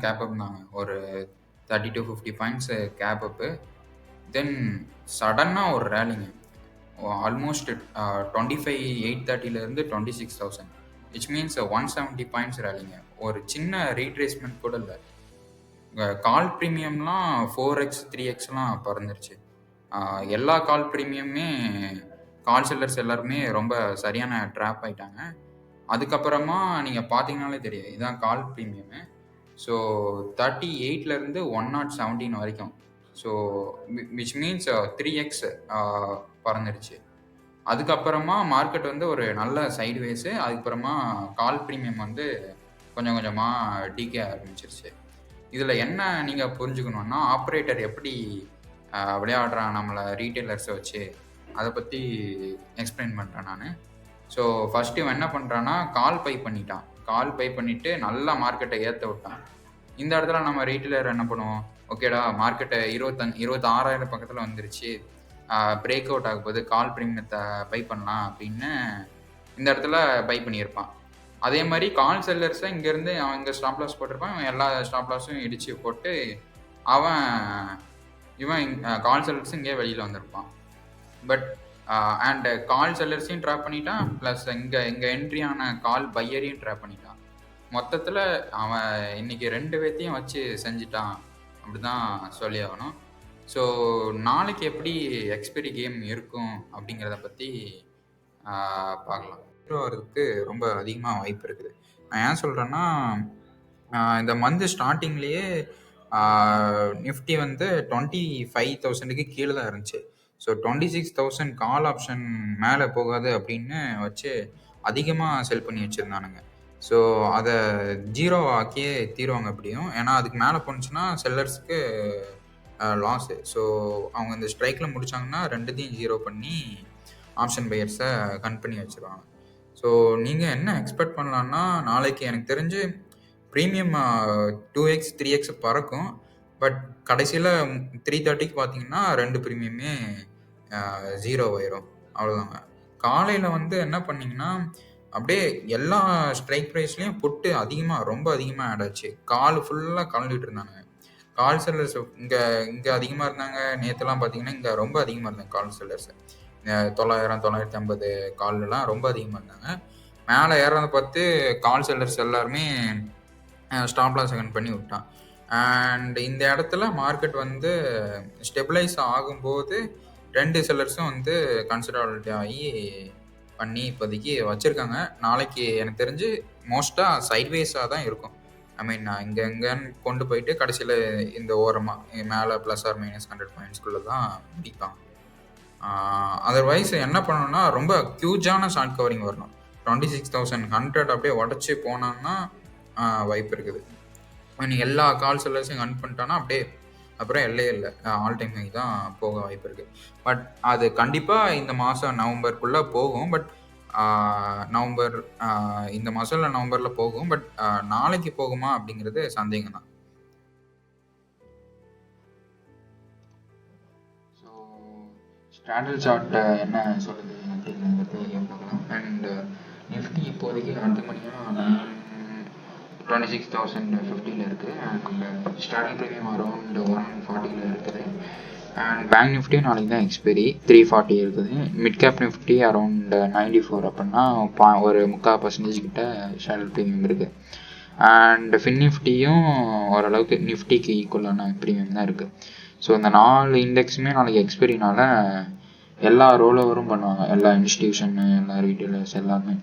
Gap up தாங்க. ஒரு 30-50 points gap அப்பு. Then சடனா ஒரு ரேலிங்க. ஆல்மோஸ்ட் 25,830லேருந்து 26,000 விச் மீன்ஸ் 170 பாயிண்ட்ஸ் ரேலிங்க. ஒரு சின்ன ரீட்ரேஸ்மெண்ட் கூட இல்ல. கால் ப்ரீமியம்லாம் 4x 3xலாம் பறந்துருச்சு. எல்லா கால் ப்ரீமியமுமே கால் செல்லர்ஸ் எல்லாருமே ரொம்ப சரியான ட்ராப் ஆயிட்டாங்க. அதுக்கப்புறமா நீங்கள் பார்த்தீங்கனாலே தெரியும், இதுதான் கால் ப்ரீமியமு. ஸோ 38லேருந்து 117 வரைக்கும். So which means 3x பறந்துருச்சு. அதுக்கப்புறமா மார்க்கெட் வந்து ஒரு நல்ல சைட்வேஸு. அதுக்கப்புறமா கால் ப்ரீமியம் வந்து கொஞ்சம் கொஞ்சமாக டீகே ஆரம்பிச்சிருச்சு. இதில் என்ன நீங்கள் புரிஞ்சுக்கணுன்னா, ஆப்ரேட்டர் எப்படி விளையாடுறான் நம்மளை ரீட்டைலர்ஸை வச்சு, அதை பற்றி எக்ஸ்பிளைன் பண்ணுறேன் நான். ஸோ ஃபஸ்ட்டு இவன் என்ன பண்ணுறான்னா, கால் பை பண்ணிட்டான். கால் பை பண்ணிவிட்டு நல்லா மார்க்கெட்டை ஏற்ற விட்டான். இந்த இடத்துல நம்ம ரீட்டைலர் என்ன பண்ணுவோம், ஓகேடா மார்க்கெட்டை 26,000 பக்கத்தில் வந்துருச்சு, பிரேக் அவுட் ஆக போது, கால் ப்ரீமியத்தை பை பண்ணலாம் அப்படின்னு இந்த இடத்துல பை பண்ணியிருப்பான். அதே மாதிரி கால் செல்லர்ஸை இங்கேருந்து அவன் இங்கே ஸ்டாப் லாஸ் போட்டிருப்பான். இவன் எல்லா ஸ்டாப் லாஸும் இடித்து போட்டு இவன் கால் செல்லர்ஸும் இங்கே வெளியில் வந்திருப்பான். பட் அண்ட் கால் செல்லர்ஸையும் ட்ராப் பண்ணிட்டான், ப்ளஸ் இங்கே என்ட்ரியான கால் பையரையும் ட்ராப் பண்ணிட்டான். மொத்தத்தில் அவன் இன்னைக்கு 2 பேர்த்தையும் வச்சு செஞ்சிட்டான் அப்படி தான் சொல்லி ஆகணும். ஸோ நாளைக்கு எப்படி எக்ஸ்பெரி கேம் இருக்கும் அப்படிங்கிறத பற்றி பார்க்கலாம். வரதுக்கு ரொம்ப அதிகமாக வாய்ப்பு இருக்குது. நான் ஏன் சொல்கிறேன்னா, இந்த மந்த் ஸ்டார்டிங்லேயே நிஃப்டி வந்து 25,000க்கு கீழே தான் இருந்துச்சு. ஸோ 26,000 கால் ஆப்ஷன் மேலே போகாது அப்படின்னு வச்சு அதிகமாக செல் பண்ணி வச்சுருந்தானுங்க. ஸோ அதை 0 ஆக்கியே தீருவாங்க எப்படியும். ஏன்னா அதுக்கு மேலே போணுச்சுன்னா செல்லர்ஸுக்கு லாஸு. ஸோ அவங்க இந்த ஸ்ட்ரைக்கில் முடித்தாங்கன்னா 2த்தையும் 0 பண்ணி ஆப்ஷன் பையர்ஸை கன் பண்ணி வச்சுருவாங்க. ஸோ நீங்கள் என்ன எக்ஸ்பெக்ட் பண்ணலான்னா, நாளைக்கு எனக்கு தெரிஞ்சு ப்ரீமியம் 2x 3x பறக்கும். பட் கடைசியில் 3:30க்கு பார்த்தீங்கன்னா 2 ப்ரீமியமே 0 ஆயிரும். அவ்வளோதாங்க. காலையில் வந்து என்ன பண்ணிங்கன்னா, அப்படியே எல்லா ஸ்ட்ரைக் ப்ரைஸ்லேயும் பொட்டு ரொம்ப அதிகமாக ஆட் ஆச்சு. கால் ஃபுல்லாக கலந்துட்டு இருந்தாங்க. கால் செல்லர்ஸ் இங்கே அதிகமாக இருந்தாங்க. நேற்றுலாம் பார்த்தீங்கன்னா இங்கே ரொம்ப அதிகமாக இருந்தாங்க கால் செல்லர்ஸ். 900 950 கால்லாம் ரொம்ப அதிகமாக இருந்தாங்க. மேலே ஏறதை பார்த்து கால் செல்லர்ஸ் எல்லாருமே ஸ்டாப் லாஸ் செகண்ட் பண்ணி விட்டான். அண்ட் இந்த இடத்துல மார்க்கெட் வந்து ஸ்டெபிளைஸ் ஆகும்போது 2 செல்லர்ஸும் வந்து கன்சிடரபிலிட்டி ஆகி பண்ணி இப்போதைக்கு வச்சுருக்காங்க. நாளைக்கு எனக்கு தெரிஞ்சு மோஸ்ட்டாக சைட்வேஸாக தான் இருக்கும். ஐ மீன் இங்கேன்னு கொண்டு போயிட்டு கடைசியில் இந்த ஓரமாக மேலே +or-100 பாயிண்ட்ஸ்குள்ளே தான் முடிப்பாங்க. அதர்வைஸ் என்ன பண்ணணும்னா, ரொம்ப ஹியூஜான ஷார்ட் கவரிங் வரணும். 26,100 அப்படியே உடச்சி போனான்னா வாய்ப்பு இருக்குது. நீங்கள் எல்லா கால் செல்லர்ஸையும் கன் பண்ணிட்டான்னா அப்படியே அப்புறம் எல்லையே இல்லை, ஆல் டைம் ஹை தான் போக வாய்ப்பு இருக்குது. பட் அது கண்டிப்பாக இந்த மாதம் நவம்பருக்குள்ளே போகும். பட் நவம்பர் இந்த மாதம் நவம்பரில் போகும். பட் நாளைக்கு போகுமா அப்படிங்கிறது சந்தேகம் தான். ஸோ ஸ்டாண்டர்ட் சார்ட் என்ன சொல்லுது அப்படிங்கிறத பற்றி பார்க்கலாம். அண்ட் நிஃப்டி இப்போதைக்கு அடுத்த மணியாக 26,050 இருக்குது. அண்ட் ஸ்டார்டிங் ப்ரீமியம் அரௌண்ட் 140 இருக்குது. அண்ட் பேங்க் நிஃப்டியும் நாளைக்கு தான் எக்ஸ்பெரி 340 இருக்குது. மிட் கேப் நிஃப்டி அரௌண்ட் 94 அப்படின்னா ஒரு 3/4% கிட்ட ஸ்டாண்டர்ட் ப்ரீமியம் இருக்குது. அண்ட் ஃபின் நிஃப்டியும் ஓரளவுக்கு நிஃப்டிக்கு ஈக்குவலான ப்ரீமியம் தான் இருக்குது. ஸோ இந்த 4 இண்டெக்ஸுமே நாளைக்கு எக்ஸ்பெரினால எல்லா ரோல் ஓவரும் பண்ணுவாங்க, எல்லா இன்ஸ்டிடியூஷன், எல்லா ரீட்டெயிலர்ஸ் எல்லாமே.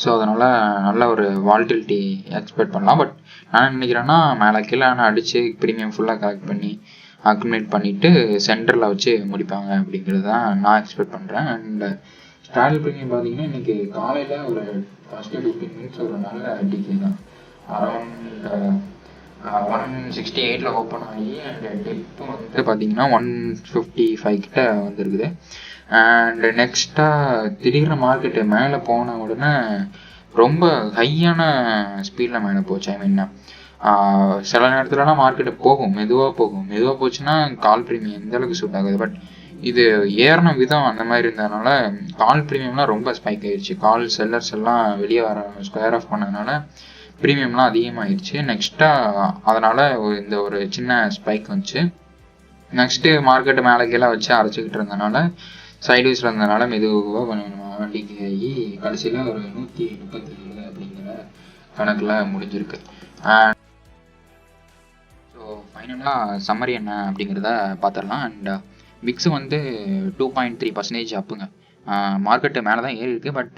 ஸோ அதனால் நல்ல ஒரு வால்டிலிட்டி எக்ஸ்பெக்ட் பண்ணலாம். பட் நான் நினைக்கிறேன்னா மேலே கீழே அடித்து ப்ரீமியம் ஃபுல்லாக கலெக்ட் பண்ணி அக்குமுலேட் பண்ணிவிட்டு சென்டரில் வச்சு முடிப்பாங்க அப்படிங்கிறது தான் நான் எக்ஸ்பெக்ட் பண்ணுறேன். அண்ட் ஸ்டாண்டர்ட் ப்ரீமியம் பார்த்தீங்கன்னா இன்றைக்கி காலையில் ஒரு ஃபஸ்ட்டு 15 மினிட்ஸ் ஒரு நல்ல டிகே தான். அரௌண்ட் 168 ஓப்பன் ஆகி அண்ட் டிப்பு வந்து பார்த்தீங்கன்னா 155 கிட்ட வந்துருக்குது. அண்ட் நெக்ஸ்ட்டாக திடீர்னு மார்க்கெட்டு மேலே போன உடனே ரொம்ப ஹையான ஸ்பீடில் மேலே போச்சு. ஐ மீன் சில நேரத்துலலாம் மார்க்கெட்டு மெதுவாக போச்சுன்னா கால் ப்ரீமியம் எந்த அளவுக்கு சூட் ஆகுது. பட் இது ஏறின விதம் அந்த மாதிரி இருந்ததுனால கால் ப்ரீமியம்லாம் ரொம்ப ஸ்பைக் ஆகிடுச்சு. கால் செல்லர்ஸ் எல்லாம் வெளியே வர ஸ்கொயர் ஆஃப் பண்ணதுனால ப்ரீமியம்லாம் அதிகமாகிடுச்சு. நெக்ஸ்ட்டாக அதனால் இந்த ஒரு சின்ன ஸ்பைக் வந்துச்சு. நெக்ஸ்ட்டு மார்க்கெட்டு மேலே கீழே வச்சு அரைச்சிக்கிட்டு இருந்தனால சைட்வைஸில் இருந்தனால மெதுவாக கொஞ்சம் வண்டிக்கு ஆகி கடைசியில் ஒரு 137 அப்படிங்கிற கணக்கில் முடிஞ்சிருக்கு. ஸோ ஃபைனலாக சம்மரி என்ன அப்படிங்கிறத பார்த்துடலாம். அண்ட் விக்ஸ் வந்து 2.3% அப்புங்க. மார்க்கெட்டு மேலே தான் ஏறி இருக்குது. பட்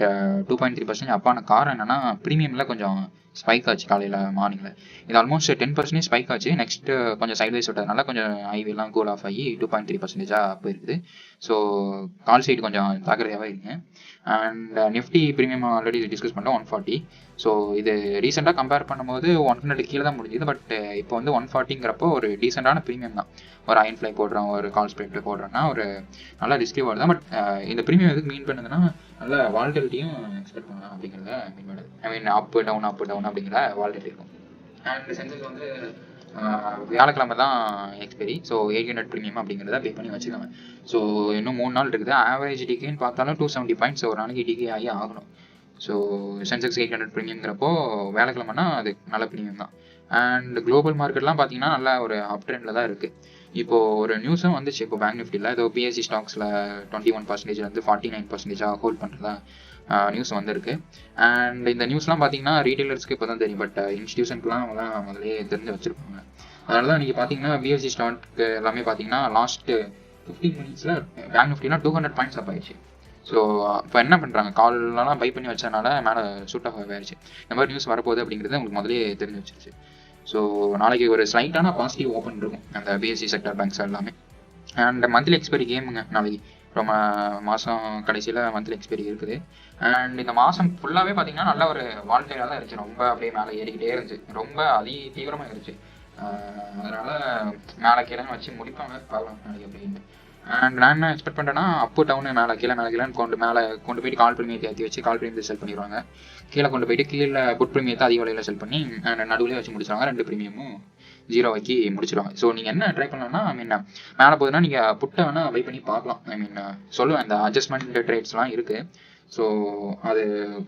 2.3% அப்பான காரணம் என்னென்னா ப்ரீமியமில் கொஞ்சம் ஸ்பைக் ஆச்சு காலையில் மார்னிங்கில். இது ஆல்மோஸ்ட் 10% ஸ்பைக் ஆச்சு. நெக்ஸ்ட்டு கொஞ்சம் சைட்வைஸ் விட்டதுனால கொஞ்சம் ஐவிலாம் கூல் ஆஃப் ஆகி 2.3% அப்போ இருக்குது. ஸோ கால் சைடு கொஞ்சம் ஜாக்கிரதையாகவே இருக்குங்க. And Nifty premium already discuss பண்ணோம் 140. ஸோ இது ரீசெண்டாக கம்பேர் பண்ணும்போது 100 கீழே தான் முடிஞ்சுது. பட் இப்போ வந்து 140ங்கிறப்போ ஒரு டீசெண்டான ப்ரீமியம் தான். ஒரு அயன் ஃப்ளை போடுறோம், ஒரு கால் ஸ்ப்ரெட் போடுறோன்னா ஒரு நல்ல ரிஸ்கி வார்டு தான். பட் இந்த ப்ரீமியம் எதுக்கு மீன் பண்ணுதுன்னா நல்ல வால்டிலிட்டியும் எக்ஸ்பெக்ட் பண்ணலாம் அப்படிங்கிறத மீன் பண்ணுது. ஐ மீன் அப் டவுன் அப்படிங்கிற வால்டிலிட்டி இருக்கும். அண்ட் சென்செக்ஸ் வந்து வியாழக்கிழமை தான் எக்ஸ்பைரி. ஸோ 800 ப்ரீமியம் அப்படிங்கிறத பே பண்ணி வச்சுக்கோங்க. ஸோ இன்னும் 3 நாள் இருக்குது. ஆவரேஜ் டிகேன்னு பார்த்தாலும் 270 பாயிண்ட்ஸ் ஒரு நாளைக்கு டிகே ஆகி ஆகணும். ஸோ சென்செக்ஸ் 800 ப்ரீமியம்ங்கிறப்போ வேலைக்கிழமைனா அது நல்ல ப்ரீமியம் தான். அண்ட் குளோபல் மார்க்கெட்லாம் பார்த்தீங்கன்னா நல்லா ஒரு அப் ட்ரெண்டில் தான் இருக்குது. இப்போது ஒரு நியூஸும் வந்துச்சு இப்போ பேங்க் நிஃப்டியில் ஏதோ பிஎஸ்சி ஸ்டாக்ஸில் 21% 49% ஹோல்ட் பண்ணுறதா நியூஸ் வந்திருக்கு. அண்ட் இந்த நியூஸ்லாம் பார்த்தீங்கன்னா ரீட்டெயிலர்ஸ்க்கு இப்போ தான் தெரியும். பட் இன்ஸ்டியூஷனுக்குலாம் அவங்களாம் முதலே தெரிஞ்சு வச்சுருப்பாங்க. அதனால தான் நீங்கள் பார்த்தீங்கன்னா பிஎஸ்சி ஸ்டாக்கு எல்லாமே பார்த்தீங்கன்னா லாஸ்ட்டு 15 மினிட்ஸில் பேங்க் நிஃப்டினா 200 பாயிண்ட்ஸ் அப் ஆயிடுச்சு. ஸோ இப்போ என்ன பண்ணுறாங்க, கால்லாம் பை பண்ணி வச்சதுனால மேலே சூட் ஆஃப் ஆகிடுச்சு. இந்த மாதிரி நியூஸ் வரப்போகுது அப்படிங்கிறது உங்களுக்கு முதலே தெரிஞ்சு வச்சிருச்சு. ஸோ நாளைக்கு ஒரு ஸ்லைட்டான பாசிட்டிவ் ஓப்பன் இருக்கும் அந்த பிஎஸ்சி செக்டர் பேங்க்ஸ் எல்லாமே. அண்ட் மந்த்லி எக்ஸ்பைரி கேமுங்க நாளைக்கு. ரொம்ப மாதம் கடைசியில் மந்த்லி எக்ஸ்பைரி இருக்குது. அண்ட் இந்த மாதம் ஃபுல்லாகவே பார்த்தீங்கன்னா நல்ல ஒரு வால்டைலாக தான் இருந்துச்சு. ரொம்ப அப்படியே மேலே ஏறிக்கிட்டே இருந்துச்சு. ரொம்ப தீவிரமாக இருந்துச்சு. அதனால் மேலே கீழே வச்சு முடிப்பாங்க, பார்க்கலாம் நாளைக்கு அப்படின்னு. அண்ட் நான் என்ன எக்ஸ்பெக்ட் பண்ணுறேன்னா அப்பு டவுனு மேலே கீழேன்னு கொண்டு போயிட்டு கால் ப்ரீமியத்தை ஏற்றி வச்சு கால் ப்ரீமியத்தை செல் பண்ணிடுவாங்க. கீழே கொண்டு போயிட்டு கீழே புட் ப்ரீமியத்தை அதிக விலையில் செல் பண்ணி நடுவில் வச்சு முடிச்சிடுவாங்க. 2 ப்ரீமியமும் 0 ஆக்கி முடிச்சிடுவாங்க. ஸோ நீங்கள் என்ன ட்ரை பண்ணலாம்னா ஐ மீன் மேலே போகுதுன்னா நீங்கள் புட்டை வேணால் பை பண்ணி பார்க்கலாம். ஐ மீன் சொல்லுவேன் இந்த அட்ஜஸ்ட்மெண்ட் ட்ரேட்ஸ்லாம் இருக்குது. ஸோ அது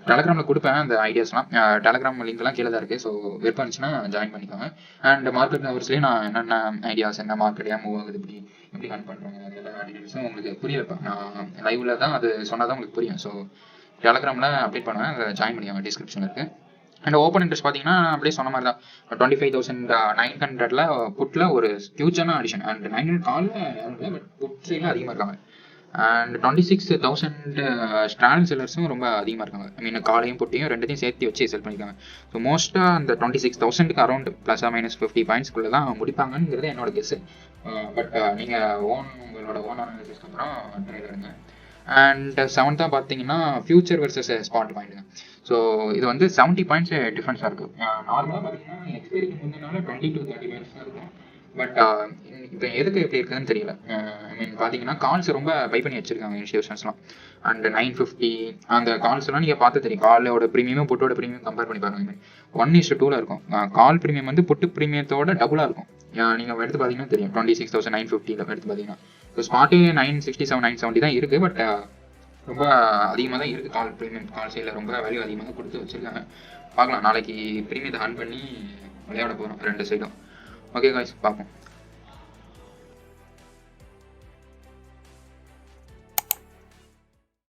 டெலகிராமில் கொடுப்பேன் அந்த ஐடியாஸ்லாம். டெலகிராம் லிங்க்லாம் கீழே தான் இருக்குது. ஸோ விருப்பம் இருந்துச்சுன்னா ஜாயின் பண்ணிக்கோங்க. அண்ட் மார்க்கெட் ஹவர்ஸ்லேயே நான் என்னென்ன ஐடியாஸ் என்ன மார்க்கெட்டாக மூவ் ஆகுது எப்படி ரன் பண்ணுறாங்க அது எல்லா டீட்டெயில்ஸும் உங்களுக்கு புரிய வைப்பேன். நான் லைவில் தான் அது சொன்னால் தான் உங்களுக்கு புரியும். ஸோ டெலகிராமில் அப்டேட் பண்ணுவேன், அதை ஜாயின் பண்ணிக்கோங்க, டிஸ்கிரிப்ஷனில் இருக்குது. அண்ட் ஓப்பன் இன்ட்ரெஸ்ட் பார்த்தீங்கன்னா அப்படியே சொன்ன மாதிரி தான் 25,900 புட்டில் ஒரு ஃபியூச்சரான அடிஷன். அண்ட் 900 காலில் யாரும் இல்லை, பட் புட் சைடில் அதிகமாக இருக்காங்க. அண்ட் 26,000 ஸ்ட்ராண்ட் செல்லர்ஸும் ரொம்ப அதிகமாக இருக்காங்க. ஐ மீன் காலையும் புட்டையும் ரெண்டுத்தையும் சேர்த்து வச்சு செல் பண்ணியிருக்காங்க. ஸோ மோஸ்ட்டாக அந்த 26,000க்கு அரௌண்ட் +- 50 பாயிண்ட்ஸ்குள்ளே தான் முடிப்பாங்கங்கிறது என்னோட கெஸ்ஸு. பட் நீங்கள் உங்களோட ஓன் அனாலிசிஸ்க்கு அப்புறம் ட்ரை பண்ணுங்க. அண்ட் 7th பார்த்தீங்கன்னா ஃபியூச்சர் வெர்சஸ் ஸ்பாட் பாயிண்ட்டுங்க. ஸோ இது வந்து 70 பாயிண்ட்ஸ் டிஃப்ரென்ஸாக இருக்குது. நார்மலாக பார்த்தீங்கன்னா எக்ஸ்பைரிக்கு முந்தினால 20 to 30 பாயிண்ட்ஸ் தான் இருக்கும். பட் இப்போ எதுக்கு எப்படி இருக்குதுன்னு தெரியல. ஐ மீன் பார்த்தீங்கன்னா கால்ஸ் ரொம்ப பை பண்ணி வச்சிருக்காங்க இன்ஸ்டியூஷன்ஸ்லாம். அண்ட் 950 அந்த கால்ஸ் எல்லாம் நீங்கள் பார்த்து தெரியும். காலோட ப்ரீமியமும் புட்டோட ப்ரீமியம் கம்பேர் பண்ணி பாருங்க. 1:2 இருக்கும். கால் ப்ரீமியம் வந்து புட்டு ப்ரீமியத்தோட டபுளாக இருக்கும். நீங்கள் எடுத்து பார்த்தீங்கன்னா தெரியும் 26,950 எடுத்து பார்த்தீங்கன்னா. ஸோ ஸ்பாட்டே 967 970 தான் இருக்குது. பட் ரொம்ப அதிகமாக தான் இருக்குது. கால் ப்ரீமியம் கால் சைடில் ரொம்ப வேல்யூ அதிகமாக தான் கொடுத்து வச்சுருக்காங்க. பார்க்கலாம் நாளைக்கு ப்ரீமியத்தை ஆன் பண்ணி விளையாட போகிறோம் 2 சைடும். ஓகே காய்ஸ், பார்ப்போம்.